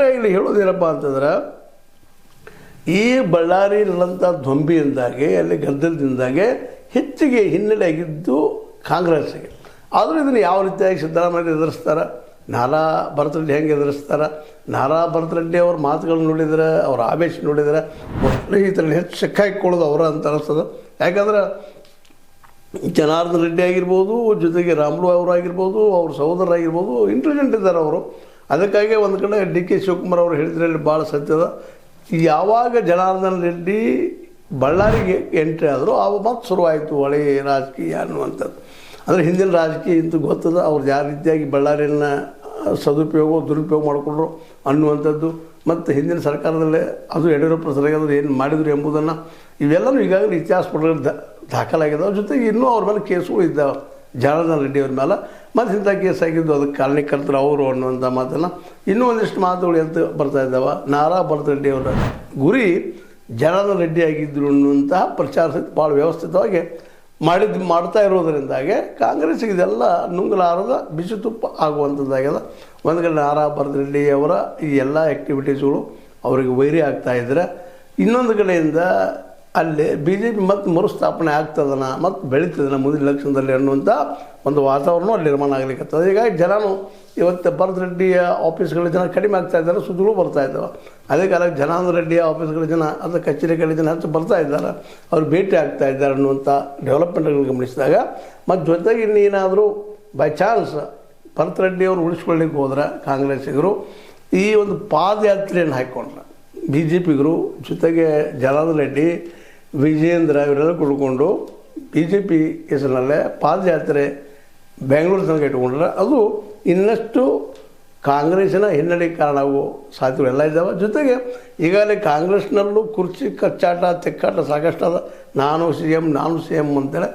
ಆದರೆ ಇಲ್ಲಿ ಹೇಳೋದೇನಪ್ಪ ಅಂತಂದ್ರೆ ಈ ಬಳ್ಳಾರಿಯಲ್ಲಂಥ ಧ್ವಂಬಿಯಿಂದಾಗಿ ಅಲ್ಲಿ ಗದ್ದಲದಿಂದಾಗೆ ಹೆಚ್ಚಿಗೆ ಹಿನ್ನಡೆ ಆಗಿದ್ದು ಕಾಂಗ್ರೆಸ್ಸಿಗೆ. ಆದರೂ ಇದನ್ನು ಯಾವ ರೀತಿಯಾಗಿ ಸಿದ್ದರಾಮಯ್ಯ ಎದುರಿಸ್ತಾರೆ, ನಾರಾ ಭರತರೆಡ್ಡಿ ಹೆಂಗೆ ಎದುರಿಸ್ತಾರೆ, ನಾರಾ ಭರತರೆಡ್ಡಿ ಅವ್ರ ಮಾತುಗಳು ನೋಡಿದ್ರೆ, ಅವ್ರ ಆವೇಶ ನೋಡಿದರೆ ಈ ಥರ ಹೆಚ್ಚು ಸಿಕ್ಕಾಕೊಳ್ಳೋದು ಅವರ ಅಂತ ಅನಿಸ್ತದೆ. ಯಾಕಂದ್ರೆ ಜನಾರ್ದನ ರೆಡ್ಡಿ ಆಗಿರ್ಬೋದು, ಜೊತೆಗೆ ರಾಮುಲು ಅವರಾಗಿರ್ಬೋದು, ಅವ್ರ ಸಹೋದರರಾಗಿರ್ಬೋದು, ಇಂಟೆಲಿಜೆಂಟ್ ಇದ್ದಾರೆ ಅವರು. ಅದಕ್ಕಾಗಿ ಒಂದು ಕಡೆ ಡಿ ಕೆ ಶಿವಕುಮಾರ್ ಅವರು ಹೇಳಿದ್ರಲ್ಲಿ ಭಾಳ ಸತ್ಯದ. ಯಾವಾಗ ಜನಾರ್ದನ ರೆಡ್ಡಿ ಬಳ್ಳಾರಿಗೆ ಎಂಟ್ರಿ ಆದರೂ ಆವಾಗ ಮತ್ತೆ ಶುರುವಾಯಿತು ಒಳ್ಳೆ ರಾಜಕೀಯ ಅನ್ನುವಂಥದ್ದು. ಅಂದರೆ ಹಿಂದಿನ ರಾಜಕೀಯ ಇಂತೂ ಗೊತ್ತದ, ಅವ್ರು ಯಾವ ರೀತಿಯಾಗಿ ಬಳ್ಳಾರಿಯನ್ನು ಸದುಪಯೋಗ ದುರುಪಯೋಗ ಮಾಡಿಕೊಂಡ್ರು ಅನ್ನುವಂಥದ್ದು. ಮತ್ತು ಹಿಂದಿನ ಸರ್ಕಾರದಲ್ಲೇ ಅದು ಯಡಿಯೂರಪ್ಪ ಸರಿಯಾದ್ರೆ ಏನು ಮಾಡಿದರು ಎಂಬುದನ್ನು ಇವೆಲ್ಲವೂ ಈಗಾಗಲೇ ಇತಿಹಾಸ ಪುಟಗಳಲ್ಲಿ ದಾಖಲಾಗಿದ್ದಾವೆ. ಜೊತೆಗೆ ಇನ್ನೂ ಅವ್ರ ಮೇಲೆ ಕೇಸುಗಳು ಇದ್ದಾವೆ ಜನಾರ್ದನ ರೆಡ್ಡಿ ಅವ್ರ ಮೇಲೆ. ಮತ್ತು ಇಂಥ ಕೇಸ್ ಆಗಿದ್ದು ಅದಕ್ಕೆ ಕಾರಣಕರ್ತರು ಅವರು ಅನ್ನುವಂಥ ಮಾತನ್ನು ಇನ್ನೂ ಒಂದಿಷ್ಟು ಮಾತುಗಳು ಎದ್ದು ಬರ್ತಾಯಿದ್ದಾವೆ. ನಾರಾ ಭರತರೆಡ್ಡಿ ಅವರ ಗುರಿ ಜನಾರ್ದನ ರೆಡ್ಡಿ ಆಗಿದ್ದರು ಅನ್ನುವಂತಹ ಪ್ರಚಾರ ಸಹಿತ ಭಾಳ ವ್ಯವಸ್ಥಿತವಾಗಿ ಮಾಡ್ತಾ ಇರೋದರಿಂದಾಗೆ ಕಾಂಗ್ರೆಸ್ಸಿಗೆ ಇದೆಲ್ಲ ನುಂಗಲಾರದ ಬಿಸಿ ತುಪ್ಪ ಆಗುವಂಥದ್ದಾಗ್ಯದ. ಒಂದು ಕಡೆ ನಾರಾ ಭರತರೆಡ್ಡಿ ಅವರ ಈ ಎಲ್ಲ ಆ್ಯಕ್ಟಿವಿಟೀಸ್ಗಳು ಅವರಿಗೆ ವೈರಿ ಆಗ್ತಾಯಿದ್ರೆ, ಇನ್ನೊಂದು ಕಡೆಯಿಂದ ಅಲ್ಲಿ ಬಿ ಜೆ ಪಿ ಮತ್ತು ಮರುಸ್ಥಾಪನೆ ಆಗ್ತದನ ಮತ್ತು ಬೆಳೀತದನ ಮುಂದಿನ ಎಲೆಕ್ಷನ್ದಲ್ಲಿ ಅನ್ನುವಂಥ ಒಂದು ವಾತಾವರಣ ಅಲ್ಲಿ ನಿರ್ಮಾಣ ಆಗಲಿಕ್ಕತ್ತದ. ಹೀಗಾಗಿ ಜನನು ಇವತ್ತು ಭರತರೆಡ್ಡಿಯ ಆಫೀಸ್ಗಳ ಜನ ಕಡಿಮೆ ಆಗ್ತಾಯಿದ್ದಾರೆ, ಸುದ್ದಿಗಳು ಬರ್ತಾಯಿದ್ದಾವೆ. ಅದೇ ಕಾಲಕ್ಕೆ ಜನಾರ್ದನ ರೆಡ್ಡಿಯ ಆಫೀಸ್ಗಳ ಜನ ಅಥವಾ ಕಚೇರಿಗಳ ಜನ ಹೆಚ್ಚು ಬರ್ತಾಯಿದ್ದಾರೆ, ಅವ್ರು ಭೇಟಿ ಆಗ್ತಾಯಿದ್ದಾರೆ ಅನ್ನುವಂಥ ಡೆವಲಪ್ಮೆಂಟ್ಗಳನ್ನು ಗಮನಿಸಿದಾಗ, ಮತ್ತು ಜೊತೆಗೆ ಇನ್ನೇನಾದರೂ ಬೈ ಚಾನ್ಸ್ ಭರತರೆಡ್ಡಿ ಅವರು ಉಳಿಸ್ಕೊಳ್ಳಿಕ್ಕೆ ಹೋದ್ರೆ ಕಾಂಗ್ರೆಸ್ಸಿಗರು ಈ ಒಂದು ಪಾದಯಾತ್ರೆಯನ್ನು ಹಾಕ್ಕೊಂಡ್ರೆ, ಬಿ ಜೆ ಪಿಗರು ಜೊತೆಗೆ ಜನಾರ್ದನ ರೆಡ್ಡಿ, ವಿಜಯೇಂದ್ರ ಇವರೆಲ್ಲ ಕುಳ್ಕೊಂಡು ಬಿ ಜೆ ಪಿ ಹೆಸರಿನಲ್ಲೇ ಪಾದಯಾತ್ರೆ ಬೆಂಗಳೂರು ತನಕ ಇಟ್ಕೊಂಡ್ರೆ ಅದು ಇನ್ನಷ್ಟು ಕಾಂಗ್ರೆಸ್ಸಿನ ಹಿನ್ನಡೆಗೆ ಕಾರಣ ಆಗುವ ಸಾಧ್ಯತೆಗಳೆಲ್ಲ ಇದ್ದಾವೆ. ಜೊತೆಗೆ ಈಗಾಗಲೇ ಕಾಂಗ್ರೆಸ್ನಲ್ಲೂ ಕುರ್ಚಿ ಕಚ್ಚಾಟ ತೆಕ್ಕಾಟ ಸಾಕಷ್ಟು ಅದ. ನಾನು ಸಿ ಎಮ್ ಅಂತೇಳಿ